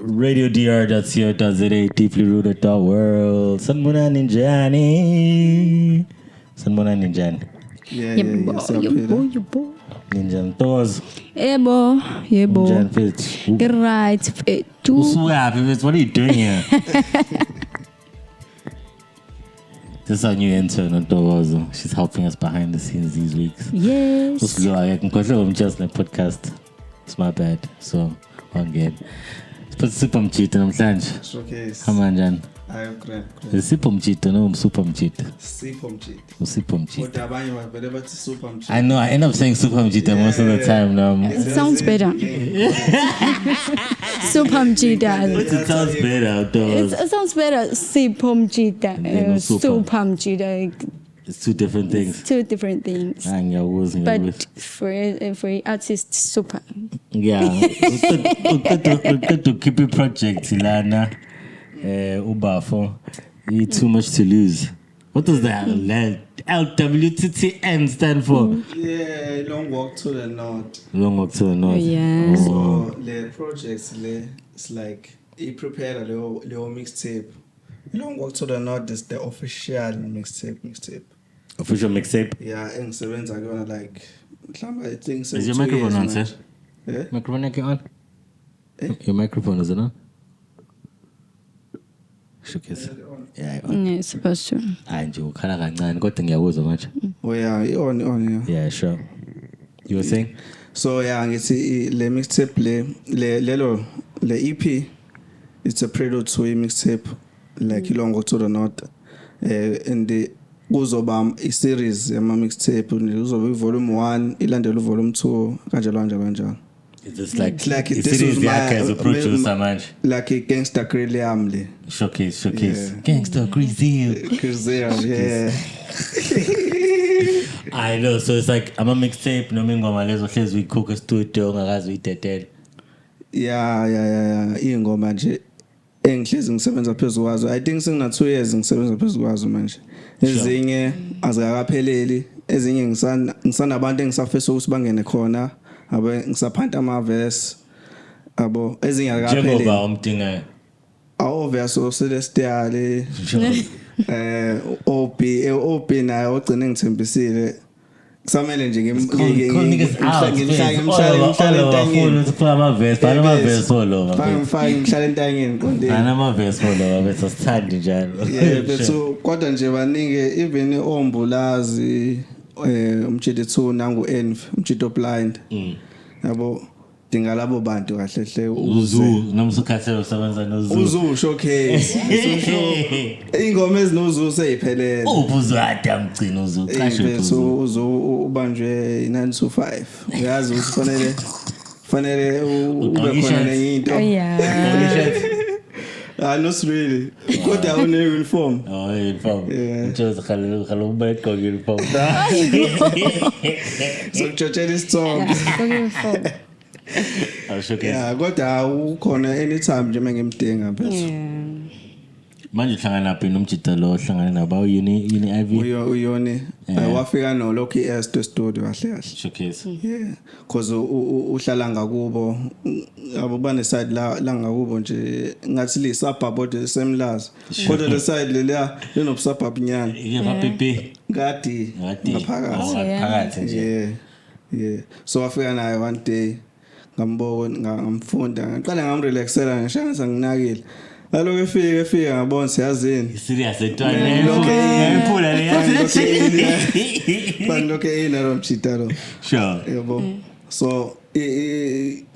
RadioDR.co.za, deeply rooted the world. Sanibonani njani? Sanibonani njani? Yebo. Ninjani Ntozo? Yebo. Njani mfethu? Right, mfethu. Usuyaphi mfethu? What are you doing here? This is our new intern, Ntozo. She's helping us behind the scenes these weeks. Yes. Usudlula ngikhohle umjazz podcast. It's my bad. So, again. Sipho mjito namhlanje. Showcase. Hamba njani? Hayi great. Sipho mjito no super mjito. Sipho mjito. Usipho mjito. Kodwa abanye bavele bathi super mjito. I know, I end up saying super mjito most of the time now. It sounds better. Super mjida. It sounds better though. It sounds better. Super mjida. Super mjida. It's two different things. Two different things. But for artists, super. Yeah. To keep a project, Ilana, Ubafo, too much to lose. What does the LWTTN stand for? Yeah, long walk to the north. Long walk to the north. Yeah. So the projects, it's like he prepared a little mixtape. Long walk to the north is the official mixtape. Official mixtape? Yeah, and seven's are gonna like. I think so. Is your microphone on, sir? Yeah. Microphone on? Eh? Your microphone is it on? Showcase. Yeah, on. Yeah, it's supposed to. Nje ukhala kancane kodwa ngiyakuzwa manje. Oh yeah, on yeah. Yeah, sure. You were saying? So yeah, ngithi le mixtape le EP, it's a prelude to a mixtape like Ilongo to the North. And the kuzoba i-series yama mixtape uzoba volume 1 ilandela volume 2 kanjalo. It's like this series was yakhe as a producer manje. Like a gangster Griliam le. Showcase. Yeah. Gangster Grizzle. Yeah. I know, so it's like I'm a mixtape noma ingoma lezo hlezi uyikhokha studio ungakazi uyidedela. Yeah. Ingoma nje engihlezi ngisebenza phezulu kwazo. I think singina 2 years ngisebenza phezulu kwazo manje. Ezinye azikakapheleli, ezinye ngisanabantu engisafisa ukuthi bangene khona, abe ngisaphanta ama verse. Abo ezinye akapheleli. Njengoba umdingayo. Awu verse Celestial OP naye ogcine ngithembisile. Kusamele nje ngimhlale entangeni qondeni. Anamavesi follow bese sithandi njalo. Yeah, bethu kodwa nje baningi even ombulazi umjidi 2 nangu Envy umjidi blind. Yabo dinga labo bantu kahle hle uzu nomsukhathelo usebenza nozu. Uzu showcase. Ingoma ezinozu seyiphelele. Ubuzwada amgcina uzu qashe uzu ubanjwe 925. Uyazi ukuthi fanele ube khona nenye into. Not really. Kodwa une uniform. Oh, uniform. Just khalo ubeka uniform. So chochela isitsongo. Uniform. Yeah, kodwa ukhona anytime nje mengimdinga phezulu. Manje uhlangana phi nomjita lo hlangana nabo uni IV? Uyoni wafika no Loki S studio kahle. Showcase. Yeah, because uhlala ngakubo abubane side la ngakubo nje ngathi li suburb the same las. Kodwa le side leya leno suburb nyana. Yeva pepe. Ngadi ngaphakathi nje. Yeah. So wafika naye one day ngamfunda ngaqala ngamrelaxela ngishangaza nginakile. Aloke efika ngabona siyazini. Serious entwana yayiphula le yathi. Bandoke ina lo mchita lo. Sure. Yebo. So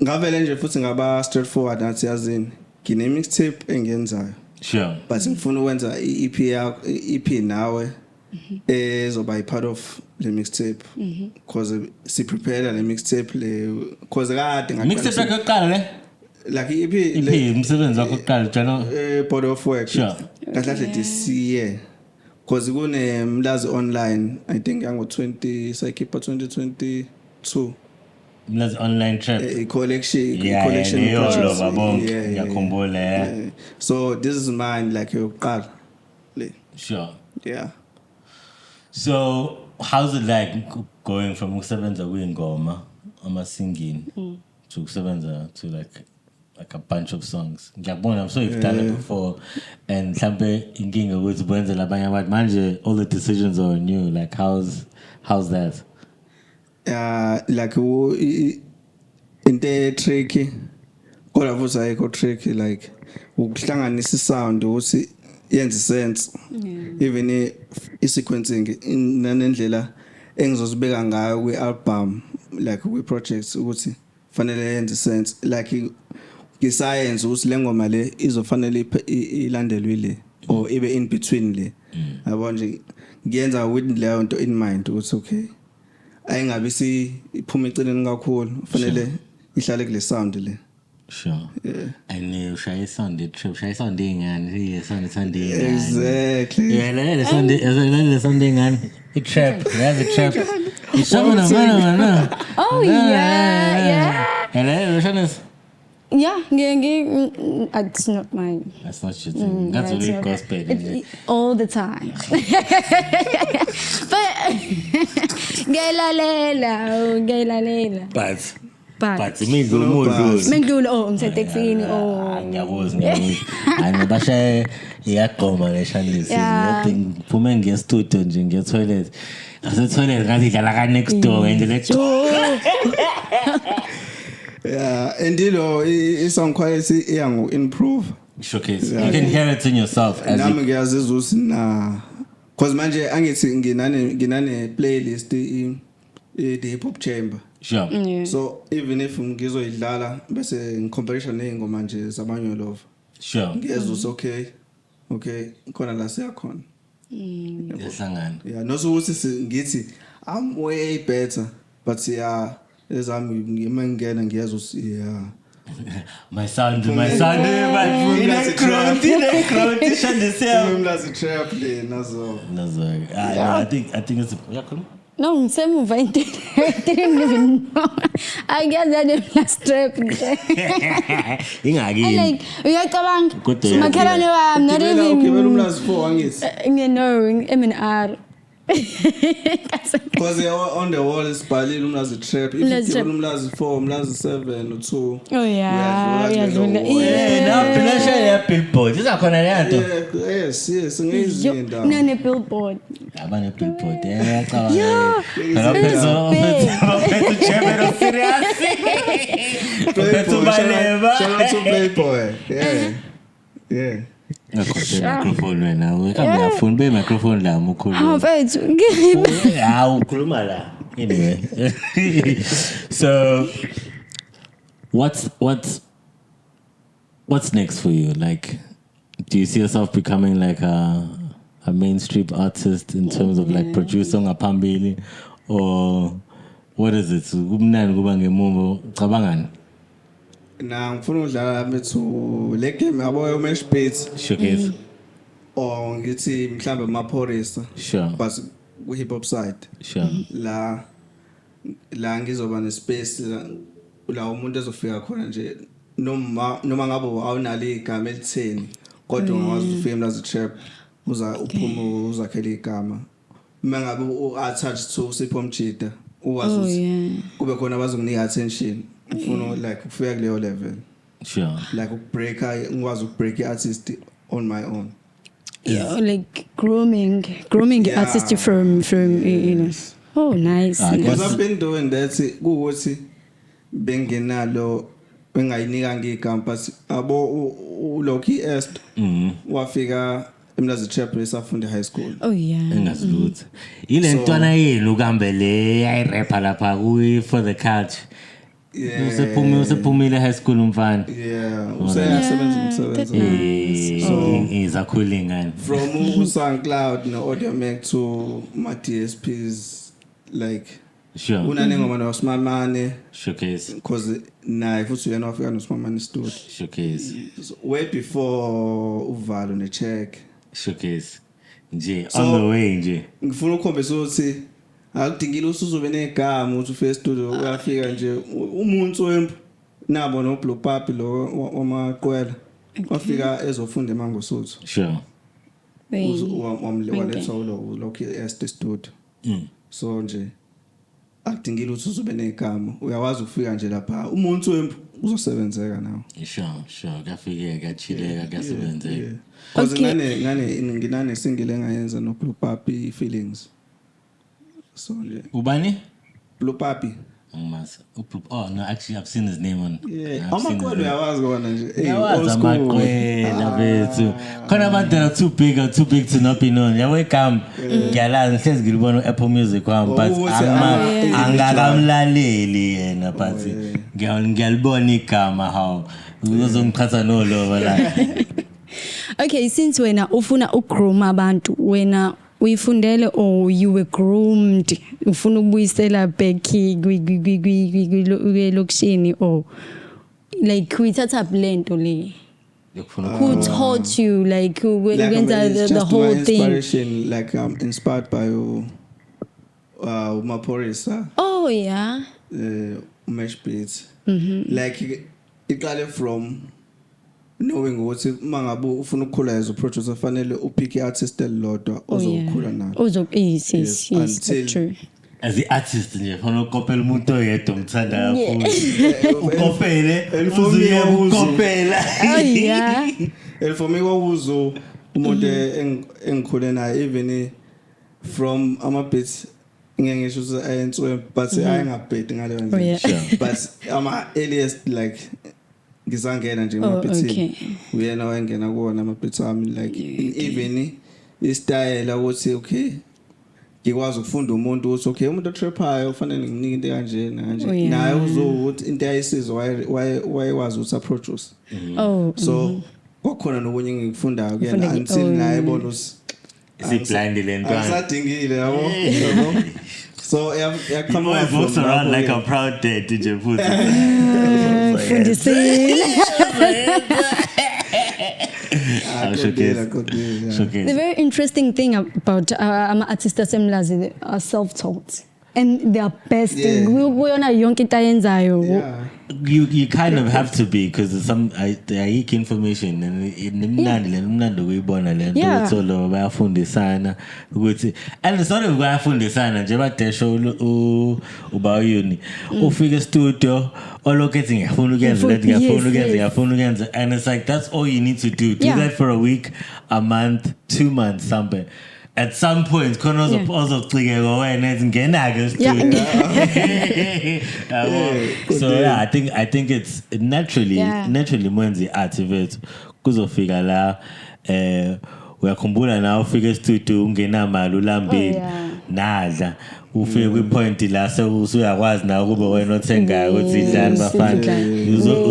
ngavele nje futhi ngaba straightforward nathi yazini. Ngine mixtape engenzayo. Sure. But ngifuna ukwenza EP nawe. Ezoba part of the mixtape because si prepare the mixtape because kade ngathi mixtape yakho yokuqala le like EP umsebenzi wakho yokuqala njalo body of work sure kahle this year because kune Mlazi online I think yango 2022 Mlazi online trip collection project ngiyakhumbula so this is mine like yokuqala sure yeah. So how's it like going from ukusebenza kwingoma ama singing to ukusebenza to like like a bunch of songs. I'm sure you've done it before. And mhlambe inkinga ukuthi wenze labanye abantu manje all the decisions are on you. Like how's that? Like into tricky. Kodwa futhi ayikho tricky like ukuhlanganisa sound ukuthi yenze sense. Even i-sequencing nanendlela engizozibeka ngayo kwi-album like kwi-projects ukuthi fanele yenze sense like ngiscience ukuthi le ngoma le izofanele ilandelwe le or ibe in between le yabo nje ngiyenza with leyo nto in mind ukuthi okay ayingabi iphuma eceleni kakhulu fanele ihlale kule sound le. Sure. Yeah. And ushaya sound trip, ushaya sound ingane, sound ingane. Exactly. Yeah, le sound ingane. It trap, there's a trap. It's something man. Oh yeah. Hello, Roshanas. Yeah, it's not mine. That's not your thing. That's really gospel. All the time. But Gayla. But Mengdulo umseteksini ngiyabuzwa anibasha iyagqoma le Shanisi nothing phuma ngestudio nje ngetoilet toilet ngathi idlala ka next door nje le yeah and i-sound quality iyangu improve showcase you can hear it in yourself as nami ngiyazizwa ukuthi cause manje angithi nginane playlist the hip hop chamber. Sure. Yeah. So even if ngizoyidlala bese ngicomparison nezingoma nje zabanye love. Sure. Ngiyezwa okay khona la siyakhona. Yahlangana. Yeah, no so ukuthi ngithi I'm way better but yeah ezami ngimangena ngiyezwa yeah. My sound but crowd trap le nazo. I think it's no, ngisemuva into didn't even know. I guess that the last trip. Ingaki. Like uyacabanga makhelwane wami not even. Ukibela umlazi 4 angithi. No, MNR. Because on the wall is balil umlazi trap. If you umlazi 4, umlazi 7 or 2. Oh yeah. Yeah, pinasha ya billboard. Izakhona le nto. Yes, ngiyizinda. Nane billboard. Abane billboard. Ngiyacabanga. Phela champion of serious. Shout out to Playboy. Yeah. Microphone wena ukambe afune be microphone la mukhulu mfethu ukhuluma la anyway. So what's next for you? Like do you see yourself becoming like a mainstream artist in terms of like producer ngaphambili or what is it? Kumnandi kuba ngemuva cabangani? Na ngifuna udlala methu le game yabo Mesh Beats showcase or ngithi mhlambe amaphorisa sure but ku hip hop side sure la ngizoba ne space la umuntu ezofika khona nje noma ngabe awunalo igama elitheni kodwa ungawazi ufike mlazi trap uphuma uzakhela igama mangabe u-attached to Sipho Mjida uwazi kube khona abazokunika attention ufuna like ukufika kuleyo level sure like ngikwazi ukubreak artist on my own like grooming artist from you know. Oh nice. Because I've been doing that kuuthi bengenalo bengayinika ngigama abo uLoki Est wafika emlazi trap esafunda high school. Oh yeah. Engazilutho. Ile ntwana yini ukambele ayirapper lapha kuyi for the couch. Yeah. Usephumile high school umfana. Yeah. Useyasebenza. So izakhule ngani. From uSoundCloud no Audiomack to my DSPs like sure. Unanengoma no Smamane showcase because naye futhi uyena wafika no Smamane studio. Showcase. So, way before uvalo ne check. Showcase. Nje on the way nje. Ngifuna ukukhombisa ukuthi akudingile usuzobe negama uthi ufike studio uyafika nje umuntu wempu nabo no Blue Papi lo wamaqwela wafika ezofunda eMangosuthu. Sure. Waletha uLoki Est studio. So nje akudingile ukuthi uzobe negama uyawazi ukufika nje lapha umuntu wempu uzosebenzeka nawo. Sure kafike kachileka kasebenzeka. Cause Okay. nginane single engayenza no Blue Papi feelings. So nje Ubani? Blue Papi. Oh no, actually I've seen his name on. Yeah, I've seen his amakwelo name. yawazi kona nje. Hey, Yawazi old school. amakwela bethu. Khona abantu that are too big to not be known. Yabo igama ngiyalazi ngihlezi ngilibona ku-Apple Music wami but ukuthi angakamlaleli yena but ngiyalibona igama how uzongichatha nolova la. Okay, since wena ufuna ugroom abantu, wena uyifundele or you were groomed, ufuna ukubuyisela back kwelokishini or like uyithatha lento le? Who taught you like who Like, wenza it's the just whole my thing? inspiration, like I'm inspired by Maporisa, Oh yeah. Mesh Beats. Like iqale from knowing ukuthi mangabe ufuna ukukhula as a producer fanele upick artist elilodwa ozokhula nayo. Yes, Yes, that's until- true. As the artist nje khona ukopela umuntu oyedwa ngithanda kakhulu. Ukopele uzuye ukopela. Oh yeah. And for me kwakuzo umuntu engikhule naye even from ama-beats ngeke ngisho ukuthi ayenziwe but ayengabhedi ngaleyo Oh, yeah. ndlela but ama-earliest like ngizangena nje ama-beatsini Okay. uyena wayengena kuwona ama-beats ami like even istyle ukuthi okay ngikwazi ukufunda umuntu ukuthi okay umuntu otraphayo ufanele nginike into kanje kanje Oh, yeah. naye uzokuthi into ayisizwe wayewazi ukuthi aproduce Oh. so kwakhona nokunye engikufundayo kuyena Ufunda- until naye ebona ukuthi Isiblind le ntwana. angisadingile yabo so He always walks around like a proud dad nje futhi. Fundisile. showcase The Showcase. very interesting thing about ama-artists asemlazi are self-taught and they are best. Yeah. Kuyona yonke into ayenzayo. yeah You kind of have to be because some ayikho information and nemnandi ukuyibona le nto Yeah. ukuthi solo bayafundisana ukuthi and it's not bayafundisana nje badesho uba uni ufika studio olokethi ngiyafuna ukuyenza lento ngiyafuna ukuyenza and it's like that's all you need to do Yeah. that for a week, a month, 2 months, something. At some point, khona uzocikeka wena ethi ngena-ke studio. So yeah, I think it's naturally mwenzi art vethu kuzofika la uyakhumbula na ufika e-studio ungenamali ulambile nadla ufike kwi-point la usuyakwazi na ukuba wena othengayo ukuthi idlani bafana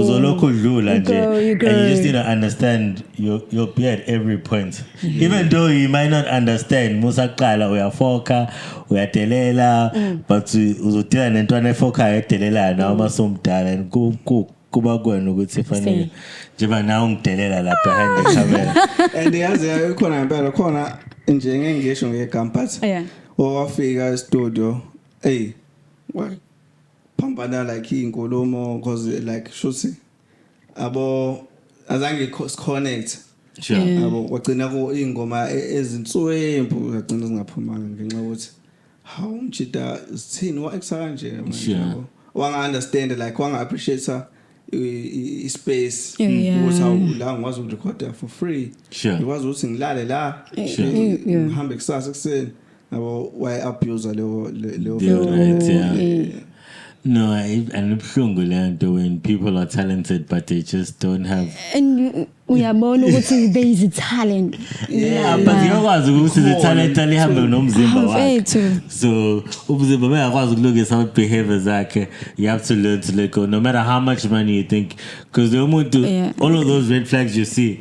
uzolokhu udlula nje and you just need to understand you'll be at every point even though you might not understand musaqala uyafoka uyadelela but uzodila nentwana efokayo edelelayo nawe masomdala and kuba kwena ukuthi fanele njengoba nawe ungidelela la behind the camera. and yazi ikhona ngempela khona nje ngeke ngisho ngegamba Yeah. wafika e-studio waphambana like inkulumo cause like shuthi azange connect Sure. yabo wagcina ku ingoma ezinswempu yagcina zingaphumanga ngenxa ukuthi hawu umjida sithini wa-exa kanje Sure. yabo wanga understand like wanga appreciate i-space Yeah. ukuthi hawu la ngikwazi ukurecorda for free Sure. ngikwazi ukuthi ngilale la Sure. ngihambe kusasa ekuseni yabo why abuse leyo Right, yeah. No, and ibhlungu le nto when people are talented but they just don't have. And uyabona ukuthi there is a talent. Yeah, but ngiyakwazi ukuthi the talent alihambe nomzimba wakhe. Mfethu. So umzimba bayakwazi ukulungisa ama behaviors zakhe. You have to learn to let go no matter how much money you think because the moment all of those red flags you see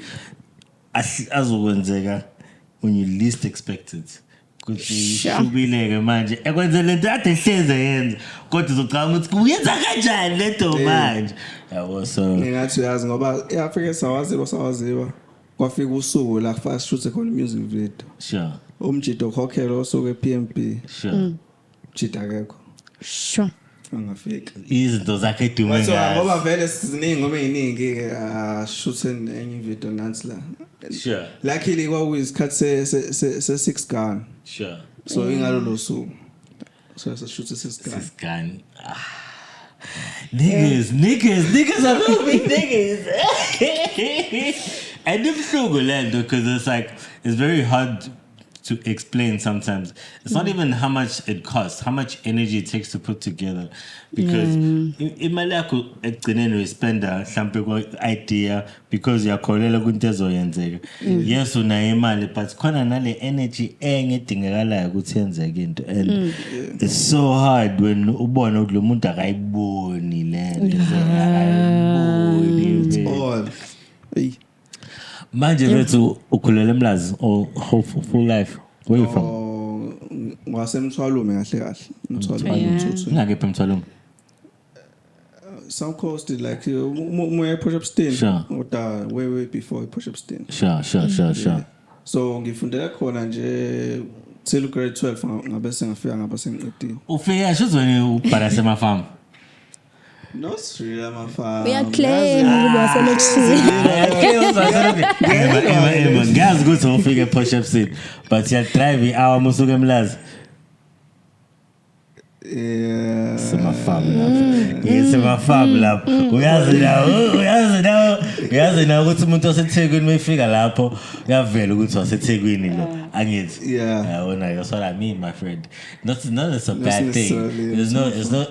azokwenzeka when you least expect it. Kuthi shubileke manje ekwenze lento ade hleze yenza kodwa uzocanga ukuthi uyenza kanjani lento manje yabo so ngingathi uyazi ngoba eAfrika sawaziwa kwafika usuku la fast shoot khona music video sure umjido khokhelo osuke ePMB sure jida akekho Sure. angafika izinto zakhe edume manje ngazo ngoba vele siziningi ngoba eziningi ke shoot enye video nansi la sure luckily kwakuyisikhathi se 6 gun sure so ingalo lo suku so shoot se 6 gun scan Niggas are gonna be niggas. And if you land, because it's like, it's very hard to explain sometimes. It's not even how much it costs, how much energy it takes to put together. Because imali yakho ekugcineni uyispenda mhlambe kwa idea because uyakholela kwinto ezoyenzeka. Yes unayo imali but khona nale energy engedingakalayo ukuthi yenzeke into and it's so hard when ubona ukuthi lo muntu akayiboni lento akayiboni. All. Hey. Manje bethu ukhulela eMlazi or full life. Where you from? Ngasemthwalume kahle kahle. Mthwalume Mthuthu. Ngakephi eMthwalume? Some coast like more push up stain. Sure. Way before push up stain. Sure. So ngifundela khona nje till grade 12 ngabe sengafika ngaba sengiqedile. Ufika sho uzweni ubhala semafarm. No Sri Mafam. Uyaclaim ukuba selokishini. Ngazi ukuthi ufike push up scene but you drive i-hour musuke eMlazi. Yeah. Semafam lapho. Uyazi nawo ukuthi umuntu oseThekwini mayifika lapho uyavela ukuthi waseThekwini lo. Angithi. Yeah. Yabona that's what I mean my friend. Not it's a bad thing. necessarily. It's not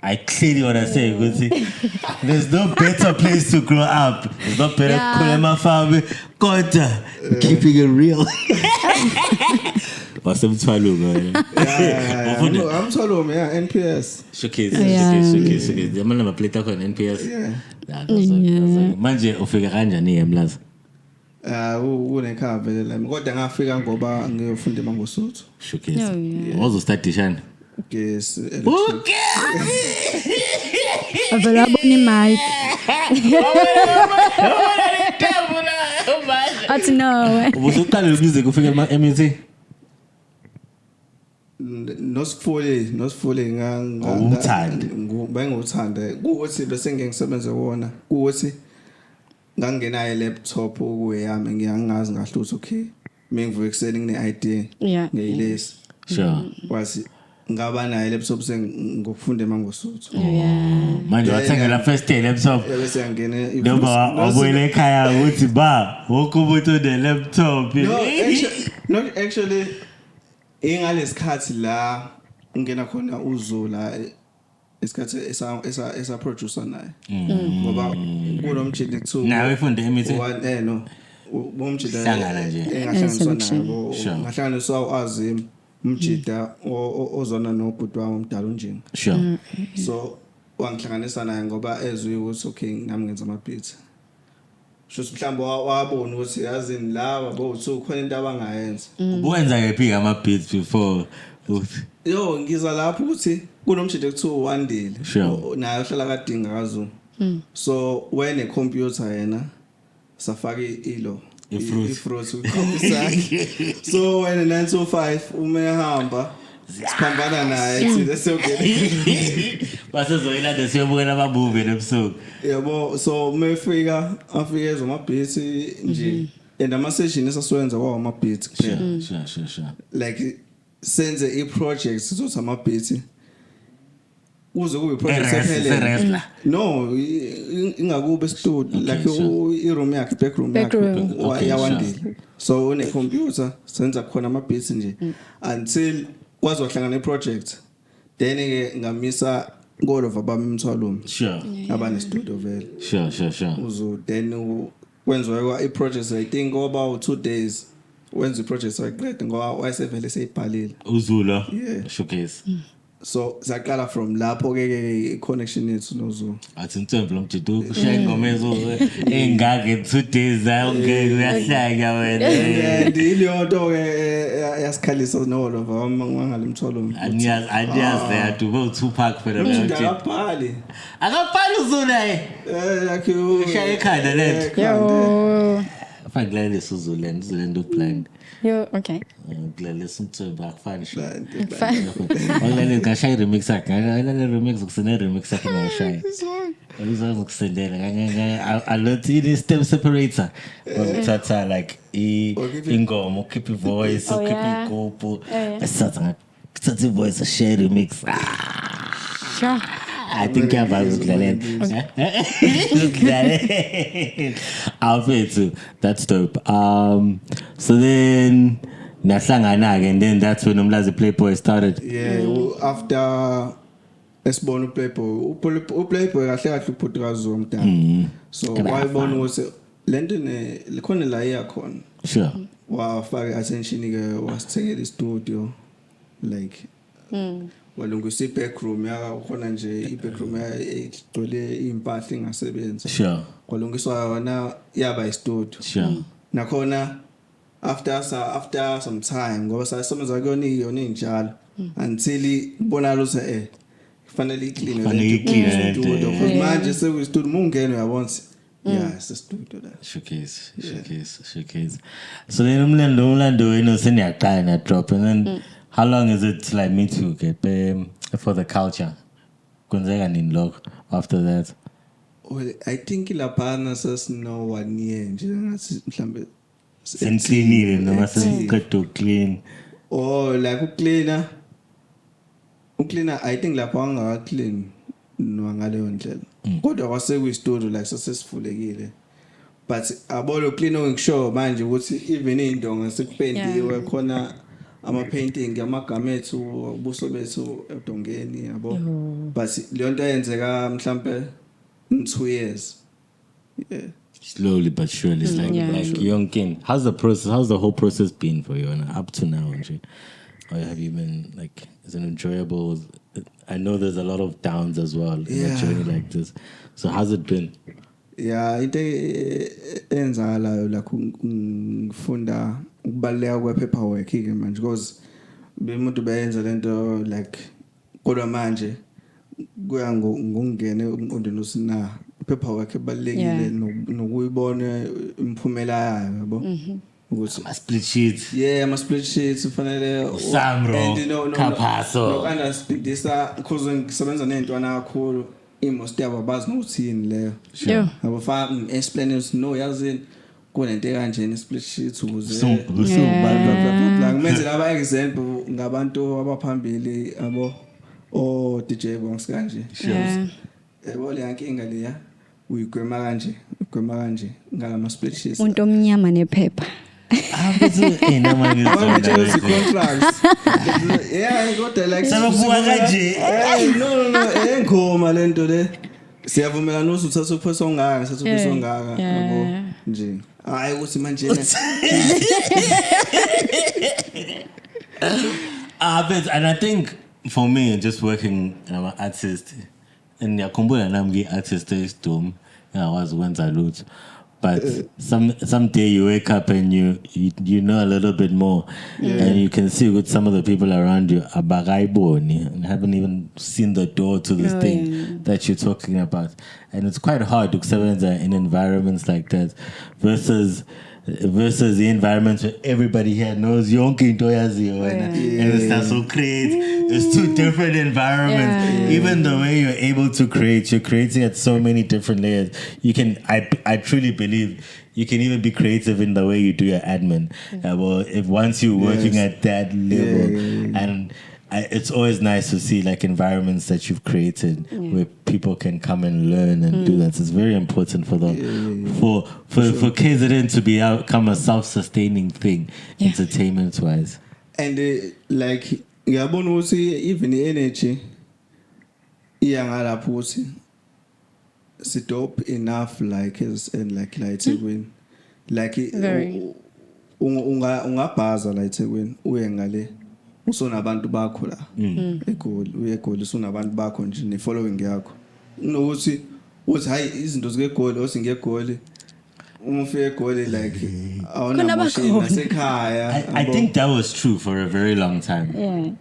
I clearly want to say ukuthi there's no better place to grow up. There's no better kulema farm. Kodwa keeping it real. Wasemthwalume. I'm Twalume, yeah, NPS. Showcase. Yamana maplate akho NPS. Yeah. Manje ufika kanjani eMlazi? Unekhaya vele lami. Kodwa ngafika ngoba ngiyofunda eMangosuthu. Showcase. Wazostadishana? Yes. Avela boni mic. Athi no. Ubusuqala music ufika eMUT? Nosifule benguthanda kuthi bese ngisebenza wona kuthi ngangenayo laptop kuyami ngiyangazi ngahlutha okay mengivuka ekseni ngine idea ngeyilesi Sure. wathi ngaba nayo laptop sengokufunda eMangosuthu. Manje wathengela first day laptop. Bese ngene Noma wabuyela ekhaya uthi ba wonke umuntu one laptop. No actually ingalesikhathi la ngena khona uzula isikhathi esa producer naye ngoba kunomjidi ku2 nawe ufunde eMUT no bomjida hlangana nje engahlanganiswa nabo ngahlanganiswa uAzim umjida ozona nobhuti wami umdala unjinga sure so wangihlanganisa naye ngoba ezwe ukuthi okay nami ngenza ama beats shothi mhlawumbe wabona ukuthi yazini laba bo2 khona into abangayenza ubuwenza ngephi ama beats before yo ngiza lapho ukuthi kunomjide ku2 wandile naye ohlala kadinga kaZulu so when a computer yena safaka ilo ifruit ukhomisa so when 925 umehamba siphambana naye sithi sokele basezoyila desiyobukela ama movie ebusuku yabo so afika ezo ma beats nje and ama session esasiwenza kwa ama beats sure like senze project sizothi ama beats uze kube project ephelele no ingakube studio like i-room yakhe backroom yawandile so une computer senza khona ama beats nje until kwazi wahlangana neproject then ke ngamisa ngolova bamthwalume sure abane studio vele sure uzo then kwenziwa i-project I think about 2 days wenza i-project wayiqeda ngoba wayesevele seyibhalile uzula yeah showcase so saqala from lapho ke connection yethu noZulu athi Ntsembhe lo mjidu ushaya ingoma ezo engake 2 days ayongeke uyahlanya wena and iliyonto ke yasikhalisa noLova wangale mthwalume andiyazi yadu bo Tupac for the mjidu akabhali uZulu like ushaya ekhanda lethu Yo. fanele Zulu plan Yo, okay. Listen to back fine shit. Online ngashaya remix yakhe. Ngale remix ukusene remix yakhe ngashaya. Uzama ukusendela. I lot in step separator. Uthatha like ingoma, keep voice, keep ikopo. Esatha ngithatha voice share remix. Sure. I think I'm about to I'll pay too. That's dope. So then Naslangana, and then that's when Umlazi Playboy started. Yeah, after esibona uPlayboy kahle kahle uphuthuka zomntana. So wayibona ukuthi lento likhona la iyakhona. Sure. Wafaka attention ke wasithengela istudio like walungisa i-backroom yakhona nje i-backroom igcwele impahla engasebenzi. Sure. Kwalungiswa yona yaba istudio. Sure. Nakhona after some time ngoba sasebenza kuyona injalo until ibonala ukuthi kufanele iclean studio because manje sekuyistudio mungena uyabona yeah it's a studio there. Showcase. So then umlando wenu seniyaqala na drop, and then how long is it like me to get for the culture? Kwenzeka nini lokho after that? Well, I think laphana sasino 1 year nje ngathi mhlambe Sentinile noma sesiqeda clean. Oh like ucleaner I think lapha angaka clean no ngaleyo ndlela kodwa kwase kuyistudio like sasesivulekile but abolo clean ongisho manje ukuthi even indonga sekupendiwe khona ama painting amagama ethu ubuso bethu edongeni yabo but leyo nto yenzeka mhlambe in 2 years. Yeah. Slowly but surely, it's like young king. How's the whole process been for you up to now, Andre? Or have you been like, is it enjoyable? I know there's a lot of downs as well in a journey like this. So how's it been? Yeah, into enzakalayo la ngifunda ukubaleka kwepaperwork ke manje because bemuntu bayenza lento like kodwa manje kuya ngokungena emqondweni usina paperwork ebalekile nokuyibona imphumela yayo yabo ukuthi ama split sheets. Yeah, ama split sheets ufanele Samro Kaphaso no understandisa because ngisebenza nentwana kakhulu imost yabo bazi nokuthini leyo yabo fa explain us no yazini kunento kanjeni split sheets ukuze ngimenzela aba example ngabantu abaphambili abo o DJ Bongs kanje yabo le yankinga leya uyigwema kanje ngalama split sheets umuntu omnyama nephepha contracts. Yeah, I got the like. No, engoma lento le. Siyavumelana ukuthi uthatha uphoso ongaka, uthatha uphoso ongaka yabo nje. Hayi ukuthi manje but and I think for me just working I'm an artist and ngiyakhumbula nami ngi-artist eSdom ngakwazi ukwenza lutho. But someday you wake up and you know a little bit more, and you can see with some of the people around you abagaiboni and haven't even seen the door to this thing that you're talking about, and it's quite hard to survive in environments like that versus the environment where everybody here knows yonke into yaziyo and it starts to create. It's two different environments. Even the way you're able to create, you're creating at so many different layers. You can, I truly believe you can even be creative in the way you do your admin. Well, if once you're working at that level, and it's always nice to see like environments that you've created where people can come and learn and do that. It's very important for them, for KZN to become a self-sustaining thing, entertainment-wise. And like. Ngiyabona ukuthi even energy iyangalapho ukuthi si dope enough like eThekwini like ungabhaza la eThekwini uye ngale usonabantu bakho la eGoli uye eGoli usonabantu bakho nje ne following yakho unokuthi uthi hayi izinto zikeGoli othi ngeGoli uma ufika eGoli like awona machine nasekhaya. I think that was true for a very long time.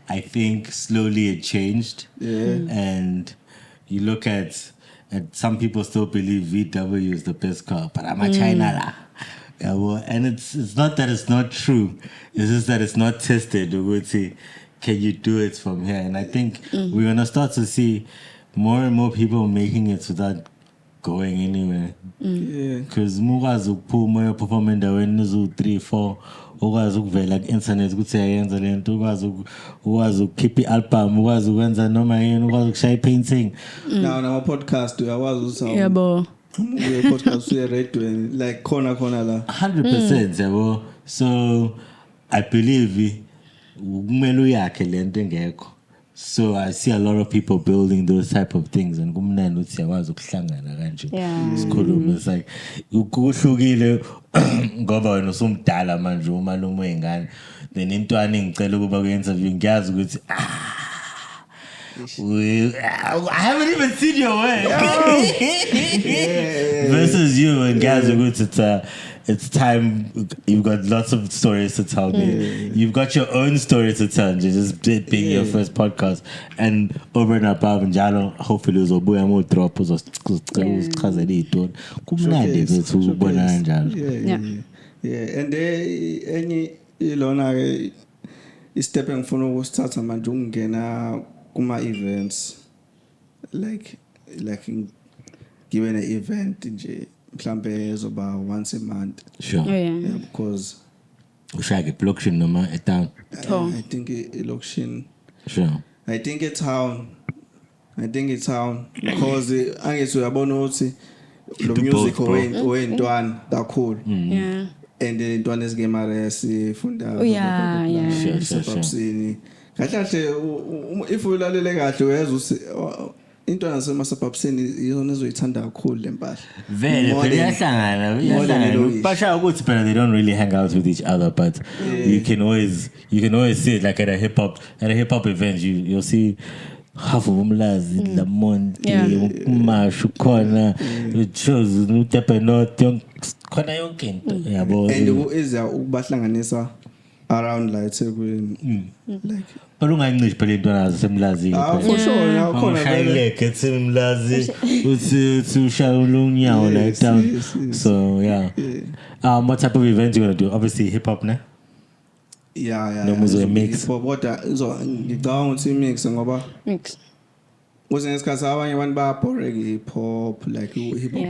I think slowly it changed. And you look at some people still believe VW is the best car, but I'm a China la. And it's not that it's not true. It's just that it's not tested. We would say, can you do it from here? And I think we're gonna start to see more and more people making it without going anywhere. Because mugazi ukuphuma perform endaweni 3-4 ukwazi ukuvela ku-internet ukuthi uyayenza le nto, ukwazi ukukhipha i-album, ukwazi ukwenza noma yini, ukwazi ukushaya i-painting. Now nama-podcast uyakwazi ukuthi Yabo. podcast uye-radioweni like khona la 100% yabo. So I believe kumele uyakhe le nto engekho. So I see a lot of people building those type of things and kumnandi ukuthi siyakwazi ukuhlangana kanje sikhuluma. It's like kuhlukile ngoba wena usumdala manje umalume wengane then intwana engicela ukuba ku-interview ngiyazi ukuthi I haven't even seen your work. Versus you and guys it's time. You've got lots of stories to tell me. You've got your own story to tell. Just it being your first podcast and over and above and jalo hopefully uzobuya mo drop uzochazela izinto. Kumnandi bethu ukubona kanjalo. Yeah and enye ilona ke istep engifuna ukusithatha manje ukungena kuma events like given an event nje mhlambe ezoba once a month. Sure. Yeah, because ushake blockchain noma etown. I think election. Sure. I think it's town because angithi uyabona ukuthi lo music owentwana kakhulu. Yeah. And intwana ezingemare sifunda Sure. kahle if ulalele kahle uyeza intwana nasemasabhabsini iyona ezoyithanda kakhulu lempahla Vele phela iyahlangana basha ukuthi phela they don't really hang out with each other but you can always see it like at a hip hop event you'll see half of umlazi lamonti umashu khona shows utepe not khona yonke into yabo and iza ukubahlanganisa around la eThekwini like but ungayincishi phela intwana zasemlazi for sure yakhona vele ethi umlazi uthi ushaya ulunyawo la down so yeah what type of event you going to do obviously hip hop ne yeah muzo mix kodwa ngicabanga ukuthi mix ngoba Mix. Wasn't isikhathi abanye abantu bayabhoreka hip hop like hip hop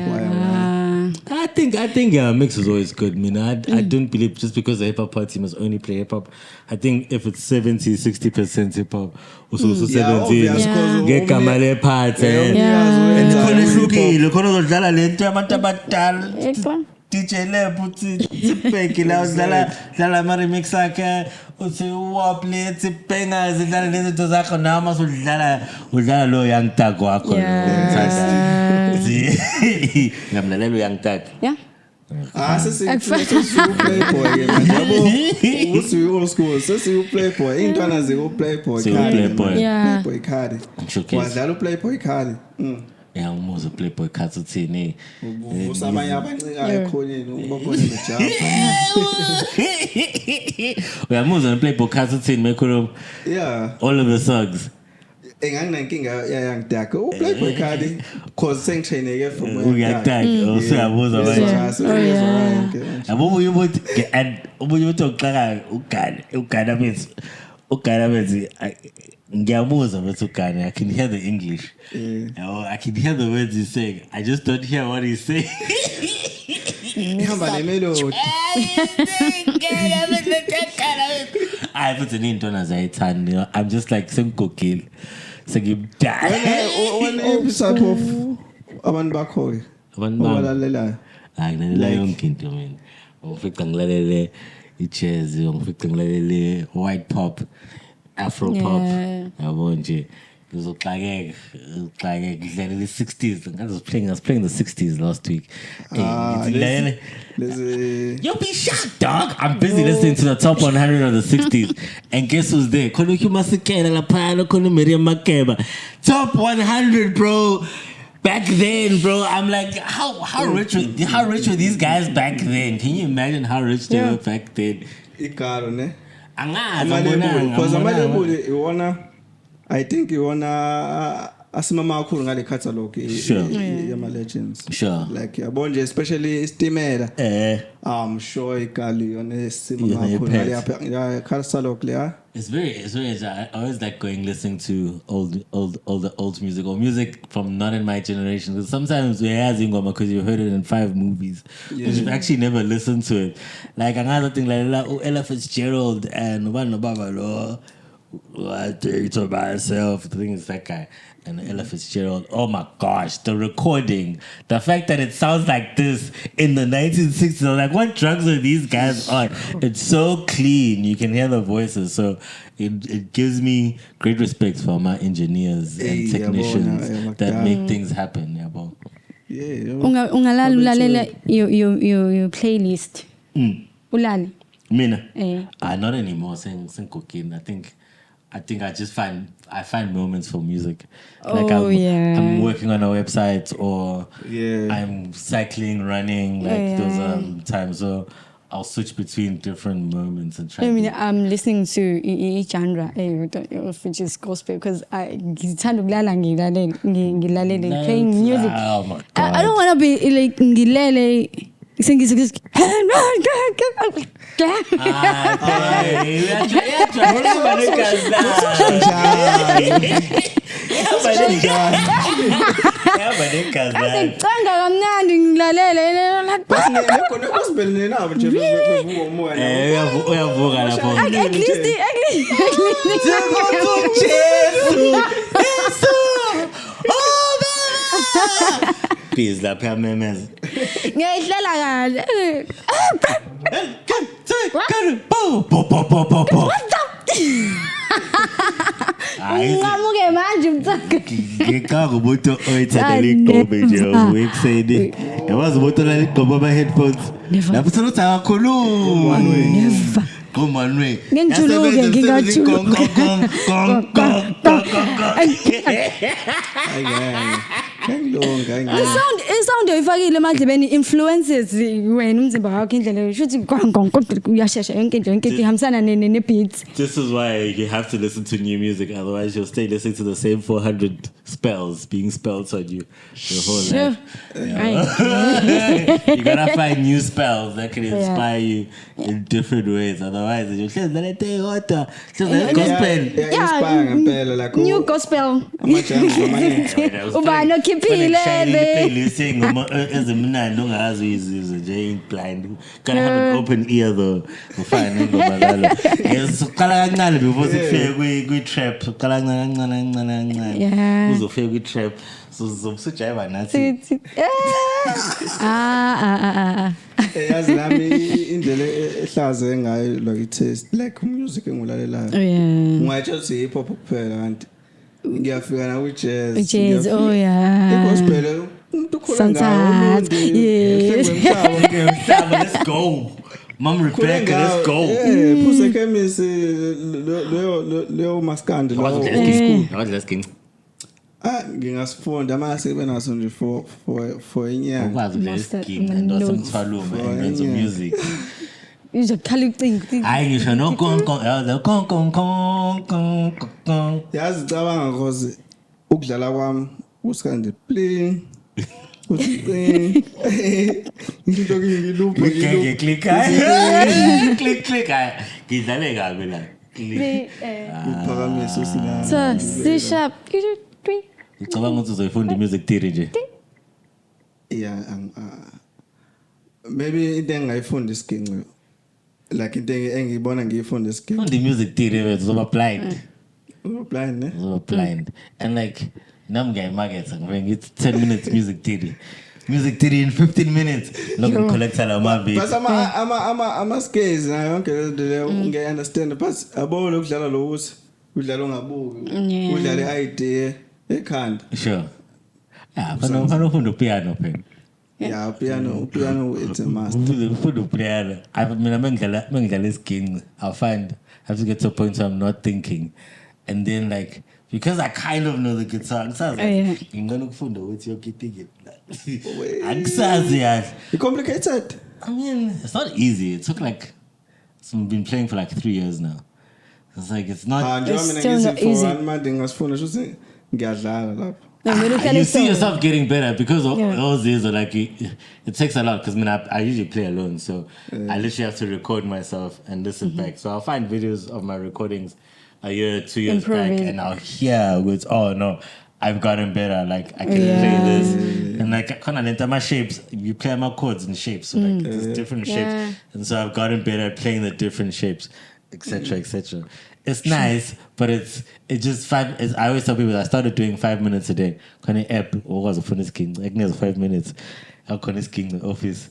I think yeah, mix is always good. I mean, I don't believe just because the hip hop party must only play hip hop. I think if it's 70-60% hip hop, also 70 get kamale party. And khona ehlukile khona uzodlala lento yabantu abadala. DJ Lab uthi Tipeki la udlala ama remix akhe uthi waplay Tipengaz udlala lezi zinto zakho nama udlala lo young tag wakho ngamlalela young tag sesi playboy manje uthi old school sesi playboy intwana ziko playboy card wadlala playboy card yeah umuzo playboy card uthini usabanye abancikayo ekhoneni ubabone bejump uyamuzo playboy card uthini mekhuluma all of the songs enganginenkinga yangidaka playboy card cause sengitreneke from uyataka uyabuza manje abubuye ukuthi and ubuye ukuthi oxaka ugana bethu ngiyabuza bethu ugana I can hear the English I can hear the words he's saying I just don't hear what he's saying ihamba nemelody I put an intona zayithanda I'm just like sengigogile sengimdala one episode of abantu bakho ke abalalelayo ngilalela yonke into mina ngifica ngilalele i-jazz ngifica ngilalele white pop afro pop yabo nje ngizoxakeka ngidlalela i-60s I was playing the 60s last week you'll be shocked dog I'm busy listening to the top 100 of the 60s and guess who's there khona uMasikela lapha khona Miriam Makeba top 100 bro back then bro I'm like how rich were these guys back then can you imagine how rich they were back then igaro ne angazi because amalebuli iwona I think iwona asimama kakhulu ngale catalog yama legends. Sure. Like yabona nje especially Istimela. I'm sure igali yona esimama kakhulu ngale catalog le. It's very. I always like going listening to old music or music from not in my generation. Because sometimes we have Ingoma because you heard it in 5 movies, but you've actually never listened to it. Like another thing like Ella Fitzgerald and One Baba Lo. I take to myself. The thing is that guy and Ella Fitzgerald. Oh my gosh, the recording, the fact that it sounds like this in the 1960s. I was like, what drugs are these guys on? It's so clean. You can hear the voices. So it gives me great respect for my engineers and technicians that make things happen. Yeah, bro. Ungalala ulalela your playlist. Ulali. Mina? Not anymore. Saying cooking. I think I just find moments for music. Like I'm working on a website or I'm cycling, running, like those times. So I'll switch between different moments and try. I mean, I'm listening to each genre, which is gospel, because playing music. Oh my God. I don't want to be like ngilele. Please, la pair memes. Ngamuke manje umthaka. Ngikaka umuntu oyithatha ligqobe nje wekuseni. Yawazi umuntu olaligqoba ama headphones. Lapho uthi akakhuluma. Never. Come on, Ray. Ngijuluke ngingajuluka. Isound oyifakile emadlebeni influences wena umzimba wakho indlela ushuthi uyashesha yonke into ihambisana ne beats. This is why you have to listen to new music, otherwise you'll stay listening to the same 400 spells being spelled on you your whole life. You gotta find new spells that can inspire you in different ways, otherwise you'll say gospel. New gospel. Ubani okhiphile ezimnandi ongazi izizwe nje blind. Gotta have an open ear though. Ufane ingoma ngalo. Uqala kancane before sikufike kwi-trap. Uqala kancane. Uzofika kwi-trap. Uzobusujayiva nathi. Yazi nami indlela ehlaze ngayo like i-taste like music engilalelayo. Ngiyatshela hip hop kuphela kanti ngiyafika na kwi-jazz. Jazz, i-gospel umuntu khona ngawo Let's go. Mom Rebecca, let's go. Phuse Chemist Leo Maskandi What let's go. Ngingasifunda mase benaso nje for inyanga. Ukwazi let's go and do some twalume and some music. Uzokhala ucingo. Hayi ngisho no kon. Yazi cabanga because ukudlala kwami usikande pling. Ngidlo ngiluphe click. Ngidlale kabi la. Uphakamisa usina. So, C sharp. Ngicabanga ukuthi uzoyifunda music theory nje. Yeah, maybe into engayifunda isiginci. Like into engiyibona ngiyifunda isiginci. On the music theory wethu zoba blind. Blind, ne? Zoba blind. And like nam guy market it's 10 minutes music theory. Music theory in 15 minutes. Look collect ala ma beat. But ama scales na yonke le unge understand but abona ukudlala lo uthi udlala ungabuki. Udlala idea ekhanda. Sure. Yeah, fana ufunda piano phela. Yeah, piano it's a must. Ufunda piano. Mina mengidlala isigingci. I have to get to a point where I'm not thinking. And then like because I kind of know the guitar, it sounds like I'm gonna find what you're getting. It's complicated. I mean, it's not easy. It took like I've been playing for like 3 years now. It's like it's not. It's still not easy. ngiyadlala lapho. You see yourself getting better because of Yeah. those days are like it takes a lot because I usually play alone, so I literally have to record myself and listen back. So I'll find videos of my recordings a year, 2 years back, Improving. and I'll hear with I've gotten better. Like I can play this, and like I can't enter my shapes. You play my chords in shapes, so like there's different shapes, and so I've gotten better at playing the different shapes, etc., etc. It's nice, but it just I always tell people I started doing 5 minutes a day. Kind of app or was a phone is king. Like there's 5 minutes. How can is king the office?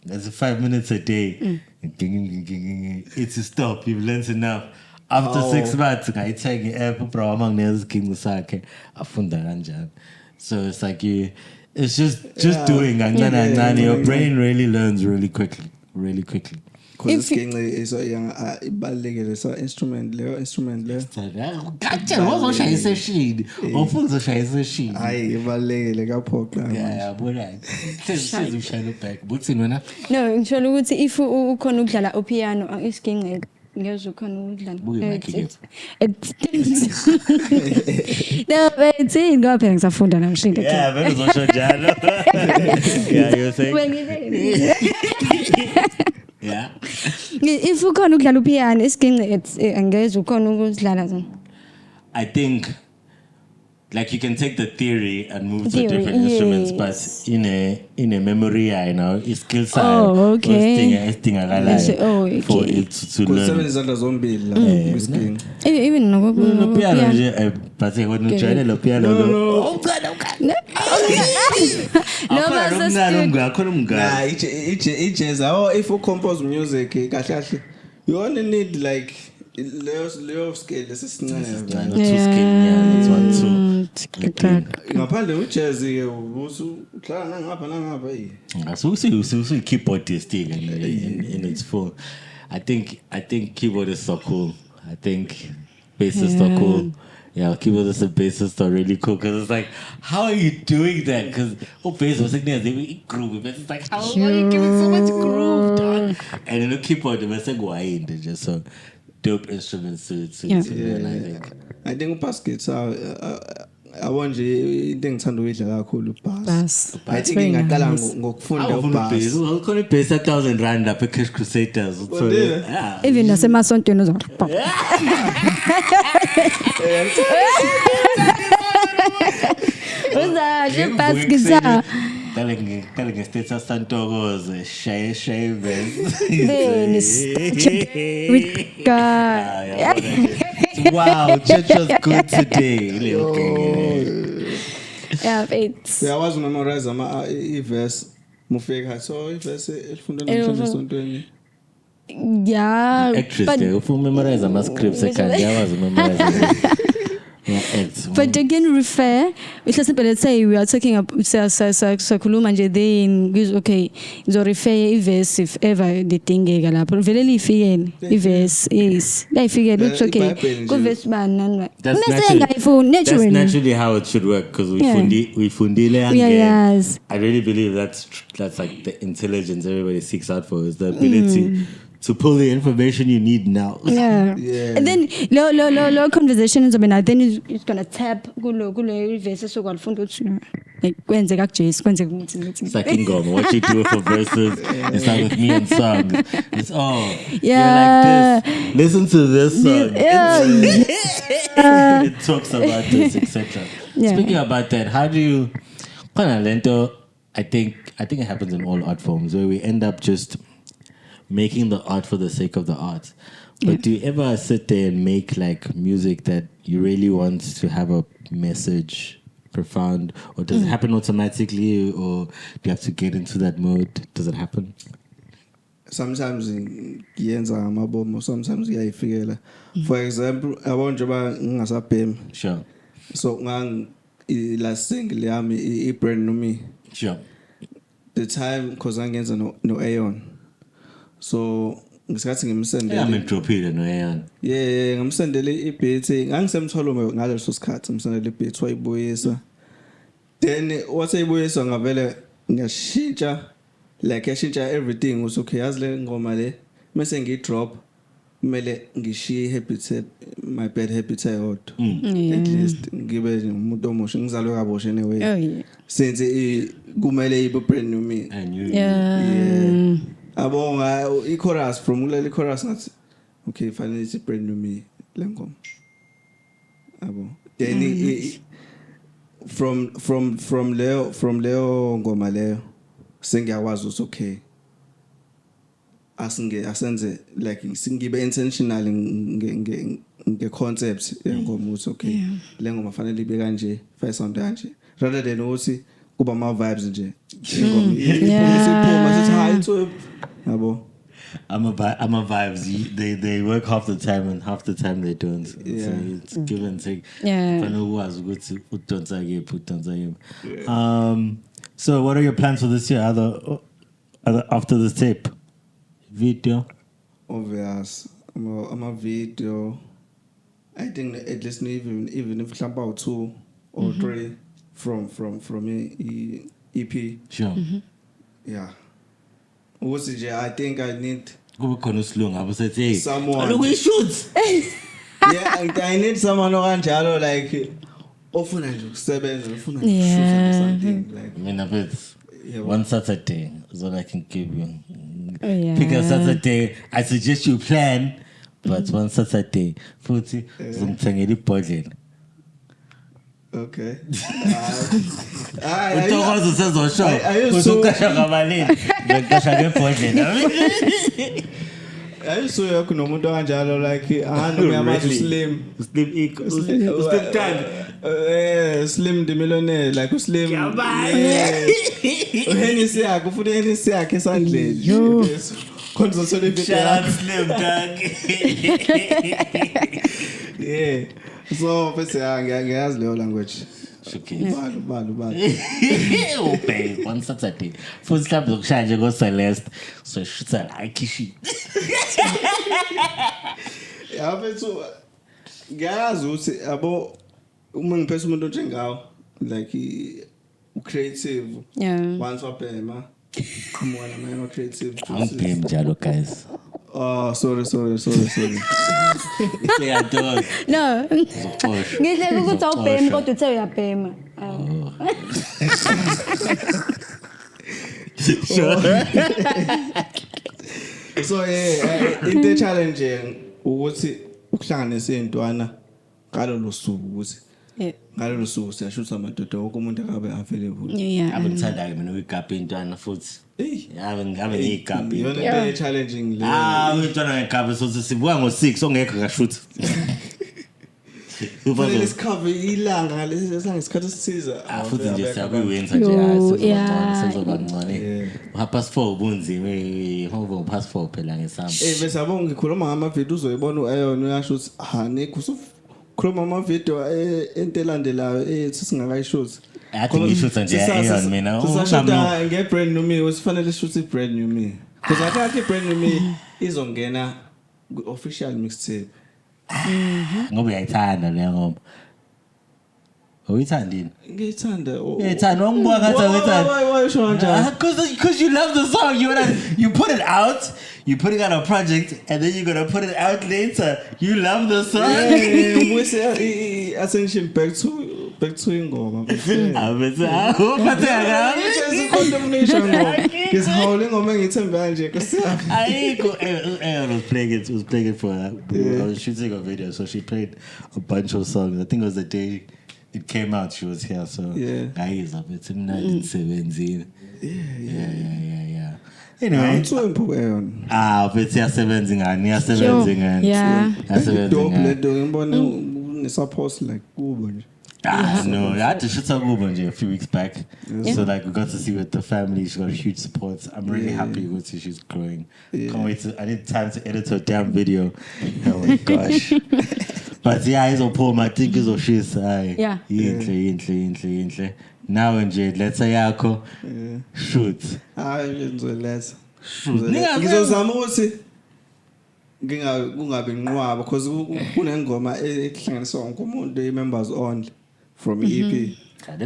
There's 5 minutes a day. It's a stop. You've learned enough. After 6 months, I take the app. Bro, among the king the sake. I found that so it's like it's just doing. Your brain really learns really quickly. Because this game is a young ibalulekile so instrument leyo Wazoshaisa shini ufuzoshaisa shini hayi ibalulekile kaphoqa yabona sesize ushayela back buthini wena No, ngisholo ukuthi if ukhona ukudlala upiano isiginqe ngezwe ukhona ukudlala. Buke mic yethu. No, but ngoba phela ngisafunda namshini. yeah vele uzosho njalo yeah you're saying yeah If ukhona ukudlala upiano isiginqe angezwe ukhona ukudlala zona. I think like you can take the theory and move to Theory, different instruments, yes. but in a memory, skill side. Oh, okay. Yes, okay. for it to learn. kusebenzisa izandla zombili la kwisking Even No piano piano. nje but when you try lo piano lo akhona umngane ijazz if you compose music kahle kahle you only need like leyo scale lesisincane two scale yeah it's 1 2 ngaphandle ujazz ke uhlala nangapha so keyboardist in its full I think keyboardists are cool I think bassists are cool yeah, keyboardists and bassists are really cool because it's like, how are you doing that? Because bass was like, they groove, but it's like, how are you giving so much groove, dog? And then the keyboard, they was like, why? They're just so dope instruments to learn, I think. I think bass guitar yabo nje into engithanda ukuyidlala kakhulu bass. I think ngaqala ngokufunda ubass. Ukhona bass 1,000 rand lapha eCash Crusaders. Yeah. Even nasemasontweni uzo. Uza bass guitar. Kale ngestate Santokoze shaye Then with God. Wow, church was good today. Yeah, it's Uyawazi memorize i-verse mufika so i-verse elifundwa namhlanje esontweni. yeah, Actress but there, ufuna memorize ama scripts ekhaya yawazi memorize. But again, refer. Let's say we are talking about sakhuluma nje then okay, so refer verse if ever the thing lapho vele lifikele i-verse yes lifikele it's okay ku verse bani That's naturally how it should work because we fundile and yes. I really believe that's like the intelligence everybody seeks out for is the ability to pull the information you need now. Yeah. And then low conversation izobena then it's gonna tap kulo verse sokwalifunda ukuthi like kwenzeka kujesi kwenzeka ukuthi It's like ingoma, what you do for verses. It's like with me and songs. It's yeah. you're like this. Listen to this song. Yeah. It talks about this, etc. Yeah. Speaking about that, how do you lento? I think it happens in all art forms where we end up just making the art for the sake of the art. But do you ever sit there and make like music that you really want to have a message, profound, or does it happen automatically, or do you have to get into that mode? Does it happen? Sometimes yenza amabomo, sometimes iyayifikela. For example, yabo njengoba ngingasabhemi. Sure. So last single yami i-Brand New Me. Sure. The time because angenza no Aeon. So ngisathi ngimsendele Metropile no Aeon. Yeah, ngamsendele i-beat ngangisemtholo ngaleso sikhathi ngimsendele i-beat wayibuyisa. Then waseyibuyisa ngavele ngashintsha like yashintsha everything was okay yazi le ngoma le mase ngidrop kumele ngishiye habits my bad habits ayodwa at least ngibe umuntu omusha ngizalwe kabosha anyway Oh yeah. since kumele ibe brand new me And you. Yeah. abonga i-chorus from ulela i-chorus ngathi okay finally it's a brand new me lengoma abo then from leo ngoma leyo sengiyakwazi ukuthi okay asenze like singibe intentional nge concept ngoma ukuthi okay lengoma fanele ibe kanje fire sound kanje rather than ukuthi kuba ama vibes nje ngoma isiphuma sithi hayi so yabo I'm a vibes. They work half the time and half the time they don't. So it's give and take. Yeah. I know who has good to put on. So what are your plans for this year? Other after this tape, video. Obvious. I'm a video. I think at least even if mhlawumbe 2 or 3 from EP. Sure. Yeah. Ukuthi nje I think I need Kube khona usilungu abo sethi hey. Someone. Look we shoot. Yeah, I need someone okanjalo like ofuna nje ukusebenza ofuna nje ukushutha something like Mina bets. Yeah. One Saturday is what I can give you. Oh yeah. Pick a Saturday. I suggest you plan, but one Saturday, futhi uzomthengela ibhodlela. okay. Uthokoza usezosho. Usukasha ngabalini. Ngikasha ngebhodlela. Ayisuyo kunomuntu kanjalo like ngiyamazi slim Uslim Tag. Slim the millionaire like uslim Hennessy yakhe ufuna Hennessy yakhe esandleni konzo sole video Shout out Slim Tag. yeah so bese ngiyazi leyo language Okay. Balu. Oh babe, one Saturday. Futhi mhlawumbe zokushaya nje go Celeste. So shutha like shit. Yabethu ngiyazi ukuthi yabo uma ngiphethe umuntu onjengawo like creative Yeah. once wabhema come on I'm a creative Angibhemi njalo guys. oh sorry Ngiyadonsa. No. Uzoxosha. Ngihle ukuthi awubhemi kodwa uthe uyabhema. so yeah into challenging ukuthi ukuhlanganisa izintwana ngalolu suku ukuthi Yeah. ngalolu suku siyashutha amadoda wonke umuntu akabe available Yeah. Abengithanda ke mina ukugabha intwana futhi. hey Ngabe ngigabha. yona into challenging le Intwana ngigabha sothi sibuka ngo6 ongekho kashuthi. kufanele sikhave ilanga ngalesi sangesikhathi sisiza Futhi nje siyakuyenza nje sizoba ngcane. Past 4 ubunzima ngoba past 4 phela ngesamba. bese yabo ngikhuluma ngama video uzoyibona uAyon uyasho ukuthi nekho ukhuluma ama video ento elandelayo ethi singakayishoot Athi ngishutha nje Ayon mina usashoda ngebrand new me usifanele shoot ibrand new me because akakho ibrand new me izongena official mixtape ngoba uyayithanda le ngoma. Uyithandini? ngiyithanda Uyayithanda ongibuka ngathi uyayithanda. why usho kanjani Because you love the song. You put it out. You putting out a project, and then you're gonna put it out later. You love the song. we say attention back to ingoma condemnation is howling ngoma ngithembe kanje Ayon was playing it for her. I was shooting a video, so she played a bunch of songs. I think it was the day it came out. She was here, so guys, it's in 1917. Yeah. Anyway, but siyasebenza ngani? Yeah. dope ledo ngibona ngisapost like kubo nje No, I had to shoot some over a few weeks back. So like we got to see with the family. She got huge support. I'm really happy with her. She's growing. Can't wait I need time to edit her damn video. Oh my gosh. But yeah, he's on Paul my tickets or she's Yeah. Intle. Now enjoy. Let's say yako. Shoot. ngizoletha Nigga, ngizozama ukuthi kungabi nqwaba because kunengoma ehlanganiswa wonke umuntu members only from EP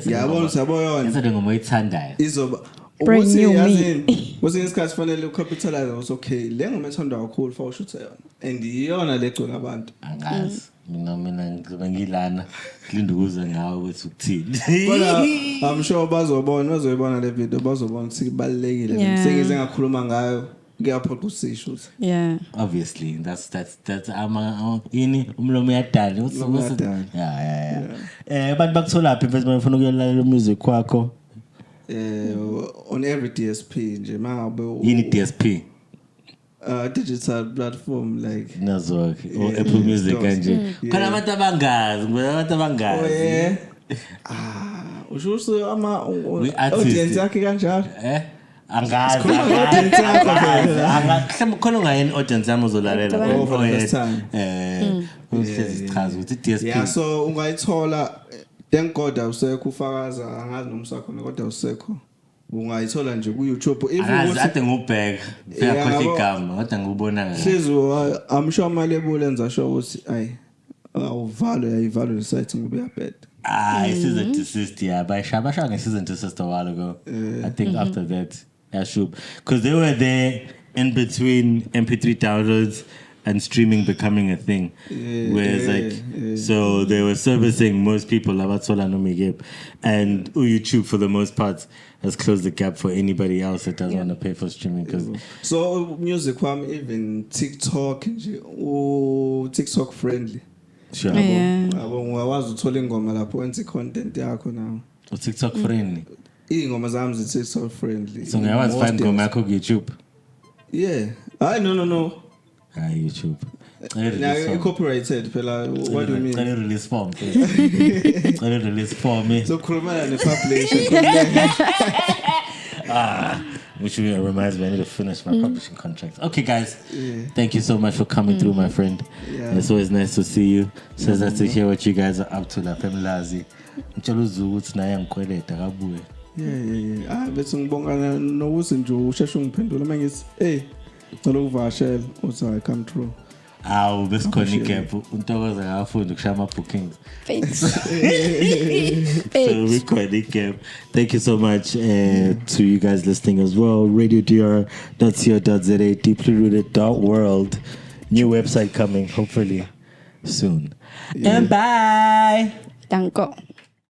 yabona saboyona That's the ngoma oyithandayo. izoba brand Ukuthi new me. yazini, kwesinye isikhathi fanele ucapitalize ukuthi okay le ngoma ethandwa kakhulu for ushuthe yona and iyona legcwele abantu. Angazi. Mina ngizobe ngilana ngilinde ukuze ngawe ukuthi ukuthini. Kodwa I'm sure bazoyibona le video bazobona ukuthi kubalekile. Yeah. Sengize ngakhuluma ngayo kuyaphoqa usisho. Yeah. Obviously, that's ini umlomo uyadala. Umlomo uyadala. Yeah. Abantu bakuthola phi mfethu bafuna ukuyolalela music wakho? On every DSP nje mangabe Yini DSP? Digital platform like Nazo Apple Music kanje. Yeah. Khona abantu abangazi, Oh yeah. Usho ama audience yakhe kanjalo. Angazi. audience yakho phela. Mhlawumbe khona ungayeni audience yami uzolalela. Oh, for the first time. Uhlezi sichaza ukuthi DSP. Yeah, so ungayithola thank God awusekho ufakaza angazi nomsakho kodwa awusekho. Ungayithola nje ku YouTube Angazi ade ngubheka. Uyakhohlwa igama kodwa ngubona ngayo. Hlezo I'm sure amalebule enza sure ukuthi ay ayivalwe le site ngoba iyabheda. Season to sister, yeah. But Shabasha season to sister a while ago. I think after that, yeah, sure. Because they were there in between MP3 downloads and streaming becoming a thing. So they were servicing most people, Lavatsola no Migep. And YouTube, for the most part, has closed the gap for anybody else that doesn't want to pay for streaming. Cause So music, even TikTok, TikTok friendly. sure. Ungawazi uthola ingoma lapho wenza content yakho now. TikTok friendly. Ingoma zami zi TikTok friendly. So I was find ngoma yakho ku YouTube. Yeah. No. YouTube. Now copyrighted phela. What do you mean? Can you release form? Can you release form? So khuluma ne publisher. Which reminds me, I need to finish my publishing contract. Okay, guys, thank you so much for coming through, my friend. Yeah. It's always nice to see you. So nice to hear what you guys are up to. La Femlazi. Yeah. Bese ngibonga nokuthi nje usheshe ungiphendula mangithi ngicela ukuvashela uthi I come through. Bese khona igap untokoza ngafunda ukushaya ama bookings. So we quite a gap. Thank you so much to you guys listening as well. RadioDR.co.za, deeplyrooted.world. New website coming hopefully soon. And bye. Danko.